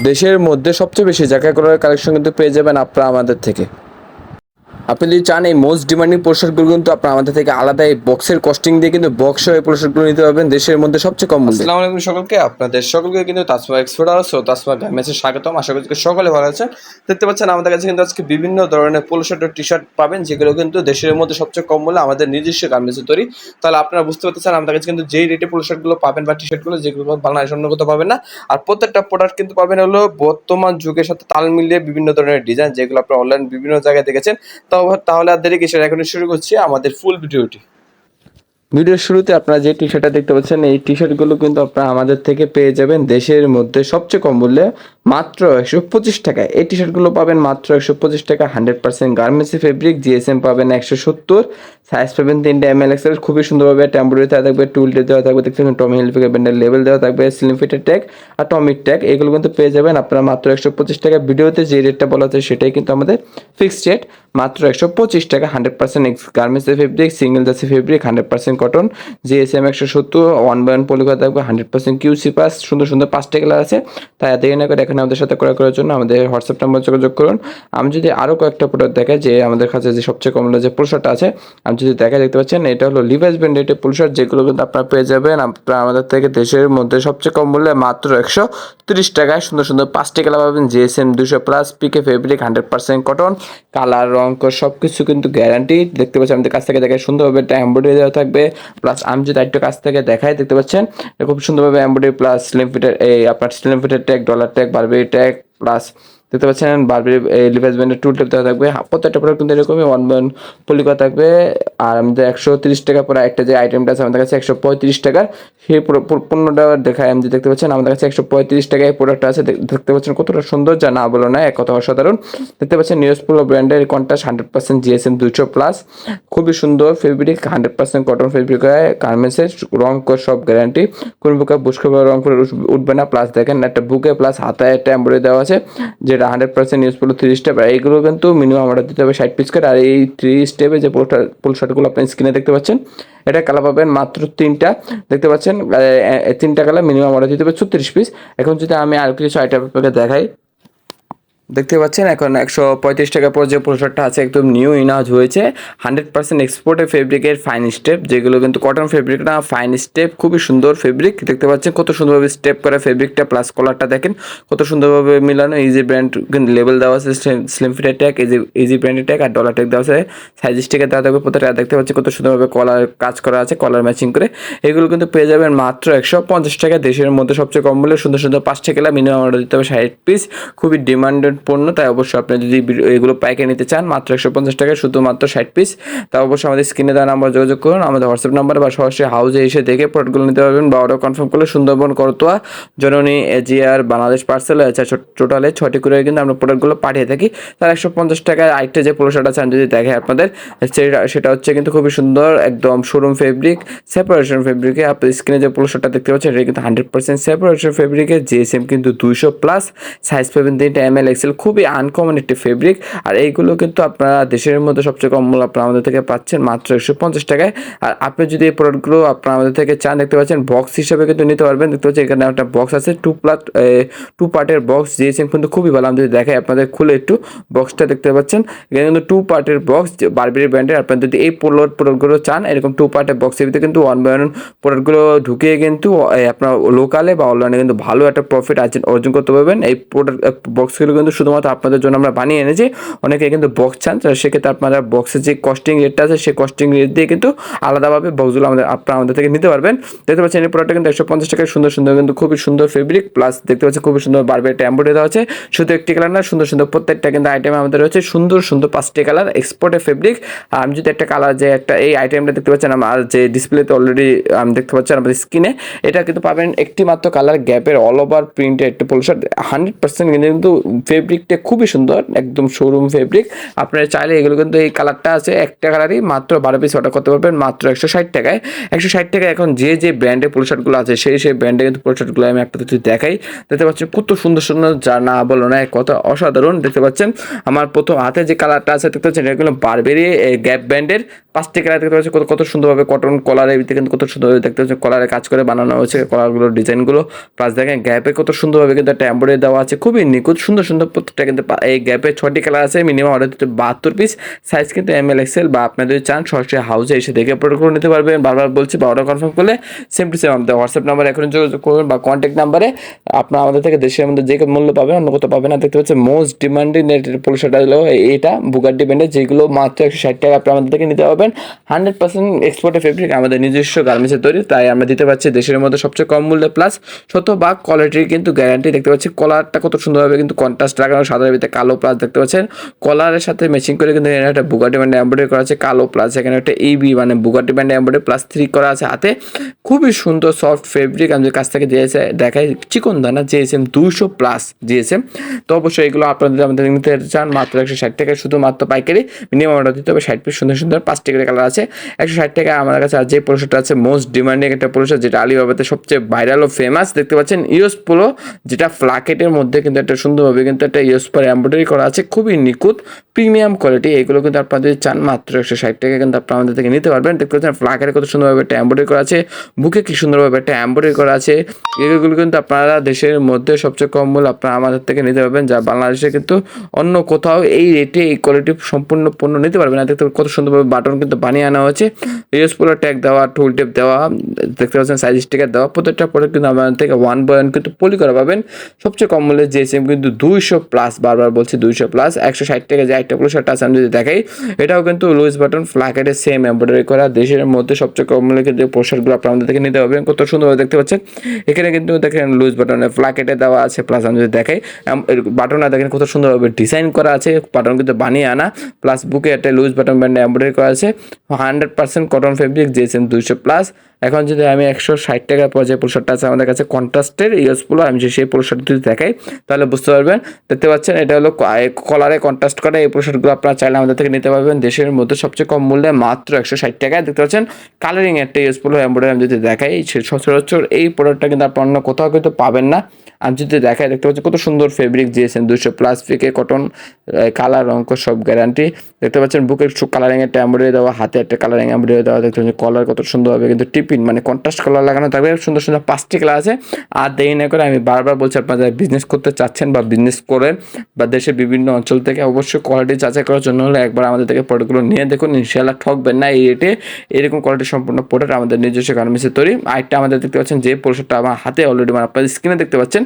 দেশের মধ্যে সবচেয়ে বেশি জ্যাকেট কলারের কালেকশন কিন্তু পেয়ে যাবেন আপনারা আমাদের থেকে। আপনি যদি চান এই মোস্ট ডিমান্ডিং পোশাকগুলো কিন্তু আপনার আমাদের থেকে আলাদা এই বক্সের কস্টিং দিয়ে কিন্তু বক্স এই পোশাকগুলো নিতে পারবেন দেশের মধ্যে সবচেয়ে কম মূল্যে। আসসালামু আলাইকুম সকলকে, আপনাদের সকলকে কিন্তু তাসমা এক্সপোর্ট হাউস ও তাসমা গার্মেন্টসে স্বাগতম। আশা করি সকলে ভালো আছেন। দেখতে পাচ্ছেন আমাদের কাছে কিন্তু আজকে বিভিন্ন ধরনের পোলো শার্ট ও টি শার্ট পাবেন, যেগুলো কিন্তু দেশের মধ্যে সবচেয়ে কম মূল্যে আমাদের নিজস্ব গার্মেন্টসে তৈরি। তাহলে আপনারা বুঝতে পারতেছেন আমাদের কাছে কিন্তু যেই রেটে পোলো শার্টগুলো পাবেন বা টি শার্টগুলো, যেগুলো বাংলাদেশ অন্য কোথাও পাবেন না। আর প্রত্যেকটা প্রোডাক্ট কিন্তু পাবেন হলো বর্তমান যুগের সাথে তাল মিলিয়ে বিভিন্ন ধরনের ডিজাইন, যেগুলো আপনারা অনলাইন বিভিন্ন জায়গায় দেখেছেন। তাহলে আর দেরি কিসের, এখন শুরু করছি আমাদের ফুল ভিডিওটি। ভিডিওর শুরুতে আপনারা যে টি শার্টটা দেখতে পাচ্ছেন, এই টি শার্টগুলো কিন্তু আপনারা আমাদের থেকে পেয়ে যাবেন দেশের মধ্যে সবচেয়ে কম মূল্যে মাত্র 125 টাকায়। এই টি শার্টগুলো পাবেন মাত্র 125 টাকা। 100% গার্মেন্টসি ফেব্রিক, জিএসএম পাবেন 170, সাইজ পাবেন 3টা এমএল এক্সেল। খুবই সুন্দরভাবে টেম্পোরারি দেওয়া থাকবে, টুলটি দেওয়া থাকবে, দেখতে পাচ্ছেন টমি হিলফিগার ব্র্যান্ডের লেবেল দেওয়া থাকবে, স্লিম ফিটের ট্যাগ আর টমিক ট্যাগ। এগুলো কিন্তু পেয়ে যাবেন আপনারা মাত্র 125 টাকা। ভিডিওতে যে রেটটা বলা হচ্ছে সেটাই কিন্তু আমাদের ফিক্সড রেট, মাত্র 125 টাকা। 100% গার্মেন্টসের fabric, single jersey fabric, 100% cotton, GSM 170, 1/1 পলিকর থাকবে, 100% কিউসি পাস। সুন্দর সুন্দর 5টা কালার আছে। তাই দেরি না করে এখানে আমাদের সাথে ক্রয় করার জন্য আমাদের হোয়াটসঅ্যাপ নাম্বার যোগাযোগ করুন। আমি যদি আরও কয়েকটা প্রোডাক্ট দেখাই, যে আমাদের কাছে যে সবচেয়ে কম মূল্যে যে পোশাকটা আছে, আমি যদি দেখাই, দেখতে পাচ্ছেন এটা হলো লিভাইস ব্র্যান্ডের পোশাক, যেগুলো কিন্তু আপনারা পেয়ে যাবেন আপনারা আমাদের থেকে দেশের মধ্যে সবচেয়ে কম মূল্যে মাত্র 130 টাকায়। সুন্দর সুন্দর 5টা কালার পাবেন, GSM 200+, PK fabric, 100% cotton, colour রং সব কিছু কিন্তু গ্যারান্টি। দেখতে পাচ্ছেন আমাদের কাছ থেকে দেখে সুন্দরভাবে একটা এমব্রয়ডারি দেওয়া থাকবে। প্লাস আমি যদি একটু কাছ থেকে দেখাই, দেখতে পাচ্ছেন খুব সুন্দরভাবে এমব্রয়ডারি প্লাস স্লিম ফিটের এই আপনার স্লিম ফিটের tag, dollar tag, Burberry tag, plus দেখতে পাচ্ছেন বারবেরি লিভাইস ব্র্যান্ডের টুল টেপ দেওয়া থাকবে। প্রত্যেকটা প্রোডাক্ট কিন্তু এরকমই 1/1 পলিকা থাকবে। আর আমাদের 130 টাকা পরে একটা যে আইটেমটা আছে আমাদের কাছে 135 টাকার, সেই পণ্যটা দেখায়। আমি দেখতে পাচ্ছেন আমাদের কাছে 135 টাকায় প্রোডাক্ট আছে। দেখতে পাচ্ছেন কতটা সুন্দর, যা না বলো না, এক কথা অসাধারণ। দেখতে পাচ্ছেন নিউজ পোলো ব্র্যান্ডের কন্ট্রাস্ট 100% জিএসএম 200+, খুবই সুন্দর ফেব্রিক, 100% কটন ফেব্রিক হয়। গার্মেন্টসের রং সব গ্যারান্টি, কোন প্রকার বুস্কো রং করে উঠবে না। প্লাস দেখেন একটা বুকে প্লাস হাতায় একটা এমব্রয়ডারি দেওয়া আছে, যেটা 100% ইউজ করলো 3 স্টেপ। আর এইগুলো কিন্তু মিনিমাম অর্ডার দিতে হবে 60 পিস করে। আর এই 3 স্টেপে যে পোল শার্টগুলো আপনি স্ক্রিনে দেখতে পাচ্ছেন, এটা কালার পাবেন মাত্র 3টা। দেখতে পাচ্ছেন 3টা কালার, মিনিমাম অর্ডার দিতে হবে 36 পিস। এখন যদি আমি আর কিছু আইটেম আপনাকে দেখাই, দেখতে পাচ্ছেন এখন 135 টাকা পর যে পোশাকটা আছে একদম নিউ ইনাজ হয়েছে। 100% এক্সপোর্টের ফেব্রিকের ফাইন স্টেপ, যেগুলো কিন্তু কটন ফেব্রিক না, ফাইন স্টেপ, খুবই সুন্দর ফেব্রিক। দেখতে পাচ্ছেন কত সুন্দরভাবে স্টেপ করা ফেব্রিকটা, প্লাস কলারটা দেখেন কত সুন্দরভাবে মিলানো। ইজি ব্র্যান্ড কিন্তু লেবেল দেওয়া আছে, স্লিম ফিটের ট্যাগ, ইজি ব্র্যান্ডের ট্যাগ আর ডলার ট্যাগ দেওয়া আছে, সাইজ স্টিকার দেওয়া থাকবে প্রত্যেকটা। দেখতে পাচ্ছি কত সুন্দরভাবে কলার কাজ করা আছে, কলার ম্যাচিং করে। এগুলো কিন্তু পেয়ে যাবেন মাত্র 150 টাকা। দেশের মধ্যে সবচেয়ে কম মূল্যে সুন্দর সুন্দর 5টা কালার, মিনিমাম অর্ডার দিতে হবে 60 পিস। খুবই ডিমান্ডেড পণ্য, তাই অবশ্যই আপনি যদি এগুলো পাইকারি নিতে চান মাত্র 150 টাকায় শুধুমাত্র 60 পিস, তা অবশ্যই আমাদের স্ক্রিনে দেওয়া নাম্বার যোগাযোগ করুন। আমাদের হোয়াটসঅ্যাপ নাম্বারে বা সরাসরি হাউসে এসে দেখে প্রোডাক্টগুলো নিতে পারবেন বা অর্ডার কনফার্ম করলে সুন্দরবন, করতোয়া, জননী, এজিআর, বাংলাদেশ পার্সেল, টোটালে 6টি করে কিন্তু আমরা প্রোডাক্টগুলো পাঠিয়ে থাকি। তার 150 টাকায় আরেকটা যে পোলো শার্ট আছে আমি যদি দেখে আপনাদের, সেটা হচ্ছে কিন্তু খুবই সুন্দর, একদম শোরুম ফেব্রিক, সেপারেশন ফেব্রিকে। আপনি স্ক্রিনে যে পোলো শার্টটা দেখতে পাচ্ছেন, এটা কিন্তু 100% সেপারেশন ফেব্রিকে, জিএসএম কিন্তু 200+, সাইজ পাবেন 3টা এমএল এক্সেল। খুবই আনকমন একটি ফেব্রিক। আর এইগুলো কিন্তু আপনারা দেশের মধ্যে সবচেয়ে কম মূল্য আপনারা আমাদের থেকে পাচ্ছেন মাত্র 150 টাকায়। আর আপনি যদি এই প্রোডাক্টগুলো আপনারা আমাদের থেকে চান, দেখতে পাচ্ছেন বক্স হিসাবে কিন্তু নিতে পারবেন। দেখতে পাচ্ছেন এখানে একটা বক্স আছে, 2 পার্টের বক্স, জিএসএম কিন্তু খুবই ভালো। আমি যদি দেখাই আপনাদের খুলে একটু বক্সটা, দেখতে পাচ্ছেন এখানে কিন্তু 2 পার্টের বক্স, বারবেরি ব্র্যান্ডের। আপনারা যদি এই প্রোডাক্টগুলো চান, এরকম 2 পার্টের বক্সের ভিতরে কিন্তু 1/1 প্রোডাক্টগুলো ঢুকিয়ে কিন্তু আপনার লোকালে বা অনলাইনে কিন্তু ভালো একটা প্রফিট অর্জন করতে পারবেন। এই প্রোডাক্ট বক্সগুলো কিন্তু শুধুমাত্র আপনাদের জন্য আমরা বানিয়ে এনেছি। অনেকে কিন্তু বক্স চান, সেক্ষেত্রে আপনারা বক্সের যে কস্টিং রেটটা আছে, সেই কস্টিং রেট দিয়ে কিন্তু আলাদাভাবে বক্সগুলো আপনারা আমাদের থেকে নিতে পারবেন। দেখতে পাচ্ছেন এই প্রোডাক্টটা কিন্তু 150 টাকায় সুন্দর সুন্দর, কিন্তু খুবই সুন্দর ফেব্রিক, প্লাস দেখতে পাচ্ছেন খুবই সুন্দর বারবেরি এমব্রয়ডারি দেওয়া আছে। শুধু একটি কালার না, সুন্দর সুন্দর প্রত্যেকটা কিন্তু আইটেম আমাদের রয়েছে সুন্দর সুন্দর 5টি কালার, এক্সপোর্টের ফেব্রিক। আর আমি যদি একটা কালার, যে একটা এই আইটেমটা দেখতে পাচ্ছেন আমার যে ডিসপ্লেতে অলরেডি আমি দেখতে পাচ্ছেন আমাদের স্ক্রিনে, এটা কিন্তু পাবেন একটি মাত্র কালার, গ্যাপের অল ওভার প্রিন্টের একটি পোলো শার্ট। 100% কিন্তু ফেব্রিকটা খুবই সুন্দর, একদম শোরুম ফেব্রিক। আপনারা চাইলে এগুলো কিন্তু এই কালারটা আছে একটা কালারই, মাত্র 12 পিস অর্ডার করতে পারবেন মাত্র 160 টাকায়। 160 টাকায় এখন যে ব্র্যান্ডের পোলো শার্টগুলো আছে, সেই ব্র্যান্ডে কিন্তু পোলো শার্টগুলো আমি একটা যদি দেখাই, দেখতে পাচ্ছেন কত সুন্দর সুন্দর, যা না বলো না, এক কথা অসাধারণ। দেখতে পাচ্ছেন আমার প্রথম হাতে যে কালারটা আছে, দেখতে পাচ্ছেন এটা কিন্তু বারবেরি গ্যাপ ব্র্যান্ডের 5টি কালার দেখতে পাচ্ছেন কত সুন্দরভাবে কটন কলারের ভিতরে কিন্তু কত সুন্দরভাবে দেখতে পাচ্ছেন কলারে কাজ করে বানানো হয়েছে কলারগুলোর ডিজাইনগুলো। প্লাস দেখেন গ্যাপে কত সুন্দরভাবে কিন্তু একটা এমব্রয়ডারি দেওয়া আছে, খুবই নিখুঁত সুন্দর সুন্দর প্রত্যেকটা কিন্তু এই গ্যাপে 6টি কালার আছে, মিনিমাম অর্ডার দিতে 72 পিস, সাইজ কিন্তু ML XL, বা আপনারা যদি চান সরাসরি হাউসে এসে দেখে প্রোডাক্টগুলো নিতে পারবেন। বারবার বলছি বা অর্ডার কনফার্ম করলে সেম টু সেম আমাদের হোয়াটসঅ্যাপ নাম্বার এখন যোগাযোগ করবেন বা কন্ট্যাক্ট নাম্বারে, আপনারা আমাদের থেকে দেশের মধ্যে যে মূল্য পাবেন অন্য কোথাও পাবেন না। দেখতে পাচ্ছেন মোস্ট ডিমান্ডিং পোলো শার্ট হলো এটা বুগাটি ব্র্যান্ডের, যেগুলো মাত্র 160 টাকা আপনি আমাদের থেকে নিতে পারবেন। 100% এক্সপোর্টের ফেব্রিক, আমাদের নিজস্ব গার্মেন্টসের তৈরি, তাই আমরা দিতে পারছি দেশের মধ্যে সবচেয়ে কম মূল্যে, প্লাস 100% কোয়ালিটির কিন্তু গ্যারান্টি। দেখতে পাচ্ছি কলারটা কত সুন্দরভাবে কিন্তু কন্ট্রাস্ট লাগানো, সাদার ভিতরে কালো, প্লাস দেখতে পাচ্ছেন কলারের সাথে ম্যাচিং করে কিন্তু এখানে একটা বুগাটি ব্র্যান্ড এমব্রয়ডারি করা আছে কালো, প্লাস এখানে একটা এবি মানে বুগাটি ব্র্যান্ড এমব্রয়ডারি প্লাস 3 করা আছে হাতে, খুবই সুন্দর সফট ফেব্রিক। আমাদের কাছ থেকে দিয়েছে দেখাই চিকন দানা জিএসএম 200+ জিএসএম। তো অবশ্যই এগুলো আপনাদের আমাদের নিতে চান মাত্র 160 টাকায় শুধুমাত্র পাইকারি, মিনিমাম অর্ডার দিতে হবে 60 পিস সুন্দর সুন্দর 5টি করে কালার আছে। 160 টাকায় আমাদের কাছে আর যে পোলোশার্টটা আছে মোস্ট ডিমান্ডিং একটা পোলোশার্ট, যেটা আলিবাবাতে সবচেয়ে ভাইরাল ও ফেমাস। দেখতে পাচ্ছেন ইউএস পোলো, যেটা ফ্লাকেটের মধ্যে কিন্তু একটা সুন্দরভাবে কিন্তু একটা ইউএস পরে এমব্রয়ডারি করা আছে, খুবই নিখুঁত প্রিমিয়াম কোয়ালিটি। এগুলো কিন্তু আপনারা যদি চান মাত্র 160 টাকা কিন্তু আপনারা আমাদের থেকে নিতে পারবেন। দেখতে পাচ্ছেন ফ্লাকেটে কত সুন্দরভাবে একটা এমব্রয়ডারি করা আছে, বুকে কি সুন্দরভাবে একটা এমব্রয়ডারি করা আছে। এগুলো কিন্তু আপনারা দেশের মধ্যে সবচেয়ে কম মূল্য আপনারা আমাদের থেকে নিতে পারবেন, যা বাংলাদেশে কিন্তু অন্য কোথাও এই রেটে এই কোয়ালিটি সম্পূর্ণ পণ্য নিতে পারবেন না। দেখতে কত সুন্দরভাবে বাটন কিন্তু বানিয়ে আনা হয়েছে, ইউএস পোলো ট্যাগ দেওয়া, টুল টেপ দেওয়া, দেখতে পাচ্ছেন সাইজ স্টিকার দেওয়া, প্রত্যেকটা প্রোডাক্ট কিন্তু আমাদের থেকে 1/1 কিন্তু পলি করা পাবেন সবচেয়ে কম মূল্যে। জিএসএম কিন্তু 200+, বারবার বলছি 200+। 160 টাকা যে একটা পোলো শার্ট আছে আমি যদি দেখাই, এটাও কিন্তু লুইস বাটন ফ্লাকেটের সেম এমব্রয়ডারি করা, দেশের মধ্যে সবচেয়ে কম মূল্যে কিন্তু পোশাকগুলো আপনারা আমাদের থেকে নিতে পারবেন। কত সুন্দরভাবে দেখতে পাচ্ছেন এখানে কিন্তু দেখেন লুইস বাটনে ফ্লাকেটে দেওয়া আছে, প্লাস আমি যদি দেখাই বাটনটা দেখেন কত সুন্দরভাবে ডিজাইন করা আছে, বাটন কিন্তু বানিয়ে আনা, প্লাস বুকে একটা লুইস বাটন ব্যান্ড এমব্রয়ডারি করা আছে, 100% কটন ফেব্রিক, জিএসএম 200+। এখন যদি আমি 160 টাকার পর যে পোশাকটা আছে আমাদের কাছে কন্ট্রাস্টের ইউএস পোলো, আমি যে সেই পোশাকটা যদি দেখাই তাহলে বুঝতে পারবেন। দেখতে পাচ্ছেন এটা হলো কলারে কন্ট্রাস্ট করা, এই পোশাকগুলো আপনারা চাইলে আমাদের থেকে নিতে পারবেন দেশের মধ্যে সবচেয়ে কম মূল্যে মাত্র 160 টাকায়। দেখতে পাচ্ছেন কালারিং একটা ইউএস পোলো এমব্রয়ডারি আমি যদি দেখাই, সচরাচর এই প্রোডাক্টটা কিন্তু আপনার অন্য কোথাও কিন্তু পাবেন না। আমি যদি দেখাই দেখতে পাচ্ছি কত সুন্দর ফেব্রিক, জিএসএম 200+ ফিকে কটন, কালার অঙ্ক সব গ্যারান্টি। দেখতে পাচ্ছেন বুকে কালারিং একটা এমব্রয়ডারি দেওয়া, হাতে একটা কালারিং এমব্রয়ডারি দেওয়া, দেখতে পাচ্ছেন কলার কত সুন্দরভাবে কিন্তু টিপিন মানে কন্ট্রাস্ট কালার লাগানো থাকবে, সুন্দর সুন্দর 5টি কালার আছে। আর দেরি না করে আমি বারবার বলছি, আপনারা বিজনেস করতে চাচ্ছেন বা বিজনেস করেন বা দেশের বিভিন্ন অঞ্চল থেকে, অবশ্যই কোয়ালিটি যাচাই করার জন্য হলে একবার আমাদের থেকে প্রোডাক্টগুলো নিয়ে দেখুন, ইনশাআল্লাহ ঠকবেন না। এই রেটে এরকম কোয়ালিটি সম্পূর্ণ প্রোডাক্ট আমাদের নিজস্ব গার্মেন্টসের তৈরি। আরেকটা আমাদের দেখতে পাচ্ছেন যে পোশাকটা আমার হাতে অলরেডি মানে আপনাদের স্ক্রিনে দেখতে পাচ্ছেন,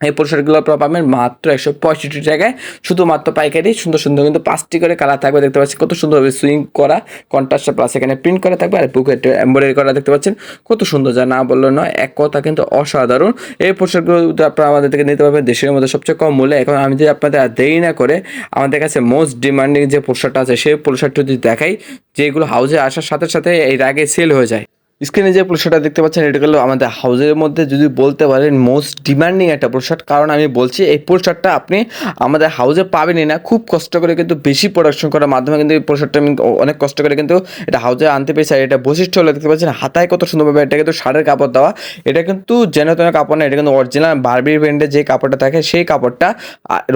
এই পোশাকগুলো আপনারা পাবেন মাত্র 165 টাকায়, শুধুমাত্র পাইকারি। সুন্দর সুন্দর কিন্তু 5টি করে কালার থাকবে, দেখতে পাচ্ছি কত সুন্দরভাবে সুইং করা কন্ট্রাস্ট, প্লাস এখানে প্রিন্ট করা থাকবে, আর বুকে এমব্রয়ডারি করা দেখতে পাচ্ছেন কত সুন্দর, যা না বললো নয়, এক কথা কিন্তু অসাধারণ। এই পোশাকগুলো আপনারা আমাদের থেকে নিতে পারবেন দেশের মধ্যে সবচেয়ে কম মূল্যে। এখন আমি যদি আপনাদের আর দেরি না করে আমাদের কাছে মোস্ট ডিমান্ডিং যে পোশাকটা আছে সেই পোশাকটা যদি দেখাই, যেগুলো হাউসে আসার সাথে সাথে এর আগে সেল হয়ে যায়। স্ক্রিনে যে পোশাকটা দেখতে পাচ্ছেন এটা হলো আমাদের হাউসের মধ্যে যদি বলতে পারেন মোস্ট ডিমান্ডিং একটা পোশাক। কারণ আমি বলছি এই পোশাকটা আপনি আমাদের হাউসে পাবেনই না, খুব কষ্ট করে কিন্তু বেশি প্রোডাকশন করার মাধ্যমে কিন্তু এই পোশাকটা আমি অনেক কষ্ট করে কিন্তু এটা হাউসে আনতে পেরেছি। আর এটা বৈশিষ্ট্য হলো দেখতে পাচ্ছেন হাতায় কত সুন্দরভাবে এটা কিন্তু শাড়ির কাপড় দেওয়া, এটা কিন্তু যেন তেন কাপড় না, এটা কিন্তু অরিজিনাল বারবির ব্র্যান্ডের যে কাপড়টা থাকে সেই কাপড়টা,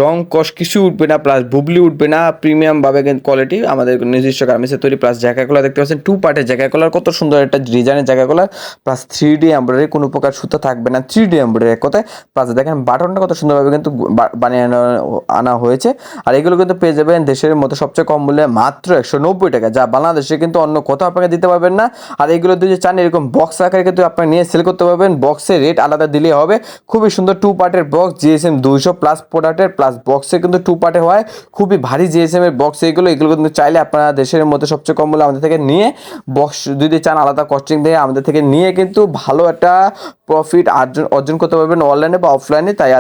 রং কষ কিছু উঠবে না, প্লাস বুবলি উঠবে না, প্রিমিয়ামভাবে কিন্তু কোয়ালিটি আমাদের নিজস্ব গার্মেন্টসের তৈরি। প্লাস জ্যাকেটগুলো দেখতে পাচ্ছেন 2 পার্টের জ্যাকেটগুলোর কত সুন্দর একটা ডিজাইনের জ্যাকেটগুলো, প্লাস 3D এমব্রয়ডারি, কোনো প্রকার সুতা থাকবে না, 3D এমব্রয়ডারি এক কথায়। প্লাস দেখেন বাটনটা কত সুন্দরভাবে কিন্তু বানিয়ে আনা হয়েছে। আর এগুলো কিন্তু পেয়ে যাবেন দেশের মধ্যে সবচেয়ে কম মূল্যে মাত্র 190 টাকা, যা বাংলাদেশে কিন্তু অন্য কোথাও আপনাকে দিতে পারবেন না। আর এগুলো যদি চান এরকম বক্স আকারে কিন্তু আপনারা নিয়ে সেল করতে পারবেন, বক্সের রেট আলাদা দিলেই হবে। খুবই সুন্দর 2 পার্টের বক্স, জিএসএম 200+ প্রোডাক্টের, প্লাস বক্সে কিন্তু 2 পার্টে হয়, খুবই ভারী জিএসএম এর বক্স। এগুলো কিন্তু চাইলে আপনারা দেশের মধ্যে সবচেয়ে কম মূল্যে আমাদের থেকে নিয়ে, বক্স যদি চান আলাদা কস্টিং দিয়ে আমাদের থেকে নিয়ে কিন্তু ভালো একটা প্রফিট অর্জন করতে পারবেন অনলাইনে বা অফলাইনে। তাই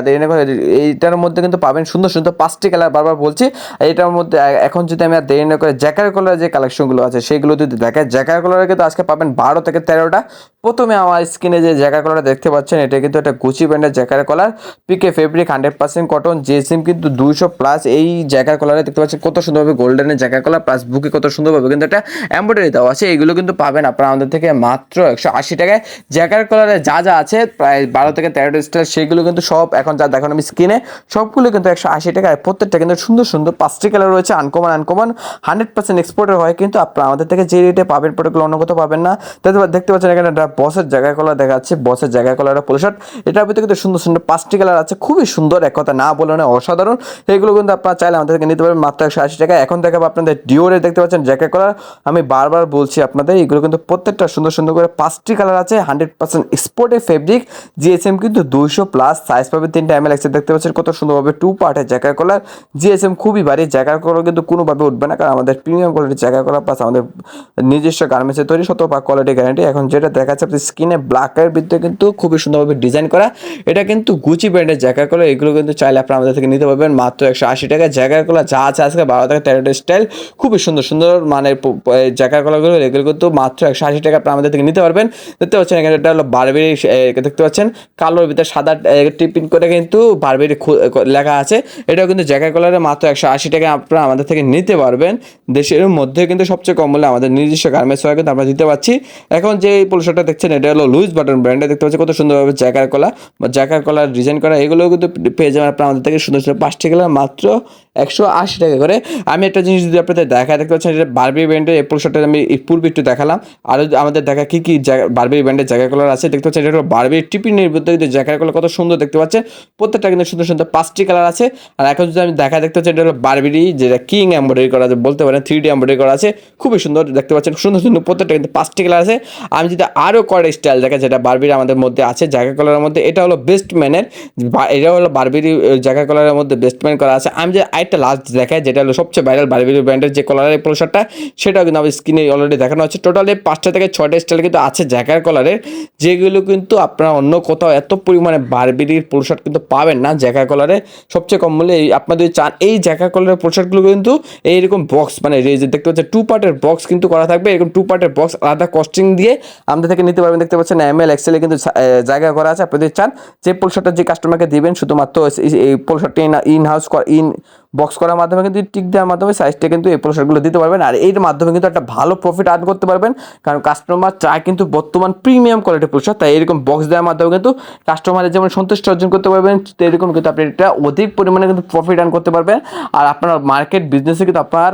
এইটার মধ্যে কিন্তু পাবেন সুন্দর সুন্দর 5টি কালার, বারবার বলছি। এটার মধ্যে এখন যদি আমি আর দেরি না করে জ্যাকার কালারের যে কালেকশনগুলো আছে সেগুলো যদি দেখেন, জ্যাকার কালারে কিন্তু আজকে পাবেন 12 থেকে 13টা প্রথমে আমার স্কিনে যে জ্যাকেট কলার দেখতে পাচ্ছেন, এটা কিন্তু একটা গুচি ব্র্যান্ডের জ্যাকেট কলার, পিকে ফেব্রিক 100% কটন, জিএসএম কিন্তু 200 প্লাস। এই জ্যাকেট কলারে দেখতে পাচ্ছেন কত সুন্দরভাবে গোল্ডেনের জ্যাকেট কলার প্লাস বুকে কত সুন্দরভাবে কিন্তু একটা এমব্রয়ডারি দেওয়া আছে। এগুলো কিন্তু পাবেন আপনারা আমাদের থেকে মাত্র 180 টাকায়। জ্যাকেট কলারে যা যা আছে প্রায় 12 থেকে 13টা স্টাইল, সেগুলো কিন্তু সব এখন যা দেখুন আমি স্কিনে সবগুলো কিন্তু 180 টাকায়। প্রত্যেকটা কিন্তু সুন্দর সুন্দর 5টি কালার রয়েছে, আনকমন 100% এক্সপোর্টের হয়, কিন্তু আপনারা আমাদের থেকে যে রেটে পাবেন প্রোডাক্টগুলো অন্য কোথাও পাবেন না। দেখতে পাচ্ছেন এখানে একটা বসের জায়গা কলার দেখাচ্ছে, বসের জায়গা কলার পোলো শার্ট, এটার ভিতরে কিন্তু সুন্দর সুন্দর 5টি কালার আছে, খুবই সুন্দর, এক কথা না বলে না অসাধারণ। এগুলো কিন্তু আপনারা চাইলে আমাদের থেকে নিতে পারবেন মাত্র 180 টাকা। এখন দেখাবো আপনাদের ডিওরের, দেখতে পাচ্ছেন জ্যাকেট কলার, আমি বারবার বলছি আপনাদের এগুলো কিন্তু প্রত্যেকটা সুন্দর সুন্দর করে 5টি কালার আছে, 100% এক্সপোর্টের ফেব্রিক, জিএসএম কিন্তু 200 প্লাস, সাইজ পাবে 3টা এমএল এক্সেল। দেখতে পাচ্ছেন কত সুন্দরভাবে 2 পার্টের জ্যাকেট কলার, জিএসএম খুবই ভারী, জ্যাকেট কলার কিন্তু কোনোভাবে উঠবে না, কারণ আমাদের প্রিমিয়াম কোয়ালিটির জ্যাকেট কলার প্লাস আমাদের নিজস্ব গার্মেন্টসের তৈরি, 100% কোয়ালিটি গ্যারান্টি। এখন যেটা দেখাচ্ছে আপনি স্কিনে ব্ল্যাকের ভিতরে কিন্তু খুবই সুন্দরভাবে ডিজাইন করা, এটা কিন্তু গুচি ব্র্যান্ডের জ্যাকেট কলার। এগুলো কিন্তু চাইলে আপনারা আমাদের থেকে নিতে পারবেন মাত্র 180 টাকায়। জ্যাকেট কলার যা আছে আজকে 12 থেকে 13টা স্টাইল, খুবই সুন্দর সুন্দর মানে জ্যাকেট কলারগুলো, এগুলো কিন্তু মাত্র 180 টাকা আপনারা আমাদের থেকে নিতে পারবেন। দেখতে পাচ্ছেন এখানে এটা হলো বারবেরি, দেখতে পাচ্ছেন কালোর ভিতরে সাদা টিপিন করে কিন্তু বারবেরি লেখা আছে, এটাও কিন্তু জ্যাকেট কলারে মাত্র 180 টাকা আপনারা আমাদের থেকে নিতে পারবেন। দেশের মধ্যে কিন্তু সবচেয়ে কম মূল্যে আমাদের নিজস্ব গার্মেন্টস হয় কিন্তু আমরা দিতে পারছি। এখন যে পোলো শার্টটা দেখছেন এটা হলো লুইস বাটন ব্র্যান্ডে, দেখতে পাচ্ছি কত সুন্দরভাবে জ্যাকেট কলা বা জ্যাকেট কলার ডিজাইন করা, এগুলো কিন্তু পেয়ে যাবেন আপনারা আমাদের থেকে সুন্দর সুন্দর 5টি কালার মাত্র 180 টাকা করে। আমি একটা জিনিস যদি আপনাদের দেখায়, দেখতে পাচ্ছেন এটা বারবি ব্র্যান্ডের এই পোলো শার্টটা আমি পূর্বে একটু দেখালাম, আর আমাদের দেখা কি কি বারবি ব্র্যান্ডের জ্যাকেট কলার আছে। দেখতে পাচ্ছেন এটা হলো বারবি টিপিনের ভিতরে কিন্তু জ্যাকেট কলার কত সুন্দর, দেখতে পাচ্ছেন প্রত্যেকটা কিন্তু সুন্দর সুন্দর 5টি কালার আছে। আর এখন যদি আমি দেখা, দেখতে পাচ্ছি এটা হলো বারবিরি, যেটা কিং এমব্রয়ডারি করা আছে বলতে পারেন, 3D এমব্রয়ডারি করা আছে, খুবই সুন্দর, দেখতে পাচ্ছেন সুন্দর সুন্দর প্রত্যেকটা কিন্তু 5টি কালার আছে। আমি যদি আরও করে স্টাইল দেখা, যেটা বারবির আমাদের মধ্যে আছে জ্যাকেট কলারের মধ্যে, এটা হলো বেস্ট ম্যানের, এটা হলো বারবিরি জ্যাকেট কলারের মধ্যে বেস্ট ম্যান করা আছে। আমি যে আরেকটা লাস্ট দেখাই, যেটা হলো সবচেয়ে ভাইরাল বারবিরি ব্র্যান্ডের যে কলারের পোলো শার্টটা, সেটাও কিন্তু আমার স্ক্রিনে অলরেডি দেখানো হচ্ছে। টোটালি 5টা থেকে 6টা স্টাইল কিন্তু আছে জ্যাকেট কলারের, যেগুলো কিন্তু আপনারা অন্য কোথাও এত পরিমাণে বারবিরির পোলো শার্ট কিন্তু পাবেন না জ্যাকেট কলারে সবচেয়ে কম মূল্যে। আপনারা যদি চান এই জ্যাকেট কলারের পোলো শার্টগুলো কিন্তু এইরকম বক্স মানে দেখতে পাচ্ছেন 2 পার্টের বক্স কিন্তু করা থাকবে, এরকম 2 পার্টের বক্স আলাদা কস্টিং দিয়ে আমাদের থেকে নিতে পারবেন। দেখতে পাচ্ছেন এমএল এক্সেলে কিন্তু জায়গা করা আছে। আপনি যদি চান যে পোলো শার্টটা যে কাস্টমারকে দিবেন, শুধুমাত্র এই পোলো শার্টটি ইন হাউস বক্স করার মাধ্যমে কিন্তু টিক দেওয়ার মাধ্যমে সাইজটা কিন্তু এই পোলো শার্টগুলো দিতে পারবেন, আর এর মাধ্যমে কিন্তু একটা ভালো প্রফিট আর্ন করতে পারবেন, কারণ কাস্টমার চায় কিন্তু বর্তমান প্রিমিয়াম কোয়ালিটির পোলো শার্ট, তাই এরকম বক্স দেওয়ার মাধ্যমে কিন্তু কাস্টমারের যেমন সন্তুষ্টি অর্জন করতে পারবেন, এরকম কিন্তু আপনি এটা অধিক পরিমাণে কিন্তু প্রফিট আর্ন করতে পারবেন। আর আপনার মার্কেট বিজনেসে কিন্তু আপনার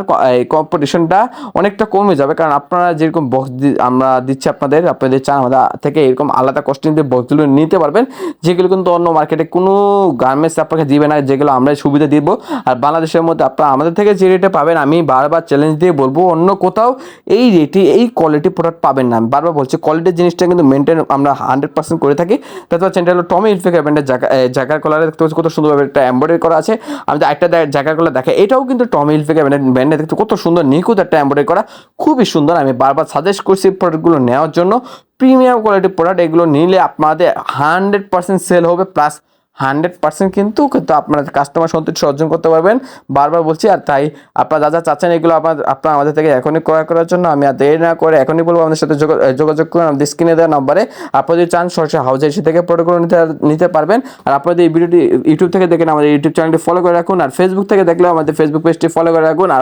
কম্পিটিশনটা অনেকটা কমে যাবে, কারণ আপনারা যেরকম বক্স আমরা দিচ্ছি আপনাদের চান আমাদের থেকে এরকম আলাদা কস্টিং দিয়ে বক্সগুলো নিতে পারবেন, যেগুলো কিন্তু অন্য মার্কেটে কোনো গার্মেন্টস আপনাকে দিবে না, যেগুলো আমরা সুবিধা দিব। আর বাংলাদেশের মধ্যে আপনারা আমাদের থেকে যে রেটে পাবেন, আমি বারবার চ্যালেঞ্জ দিয়ে বলবো অন্য কোথাও এই রেটে এই কোয়ালিটি প্রোডাক্ট পাবেন না। আমি বারবার বলছি কোয়ালিটির জিনিসটা কিন্তু মেনটেন আমরা 100% করে থাকি। তারপর এটা হলো টমি হিলফিগার ব্র্যান্ডের জায়গার কলারে, দেখতে পাচ্ছি কত সুন্দরভাবে একটা এমব্রয়ডারি করা আছে। আমি তো একটা জায়গার কলার দেখা, এটাও কিন্তু টমি হিলফিগার ব্র্যান্ডে, দেখতে কত সুন্দর নিখুঁত একটা এমব্রয়ডারি করা, খুবই সুন্দর। আমি বারবার সাজেস্ট করছি প্রোডাক্টগুলো নেওয়ার জন্য, প্রিমিয়াম কোয়ালিটির প্রোডাক্ট, এগুলো নিলে আপনাদের 100% সেল হবে, প্লাস 100% কিন্তু আপনারা কাস্টমার সন্তুষ্টি অর্জন করতে পারবেন, বারবার বলছি। আর তাই আপনারা যা যা চাচ্ছেন এগুলো আপনারা আমাদের থেকে এখনই ক্রয় করার জন্য, আমি আর দেরি না করে এখনই বলবো আমাদের সাথে যোগাযোগ করুন আমাদের স্ক্রিনে দেওয়া নম্বরে। আপনারা যদি চান সরাসরি হাউজে এসে থেকে প্রোডাক্টগুলো নিতে পারবেন। আর আপনাদের এই ভিডিওটি ইউটিউব থেকে দেখেন আমাদের ইউটিউব চ্যানেলটি ফলো করে রাখুন, আর ফেসবুক থেকে দেখলেও আমাদের ফেসবুক পেজটি ফলো করে রাখুন। আর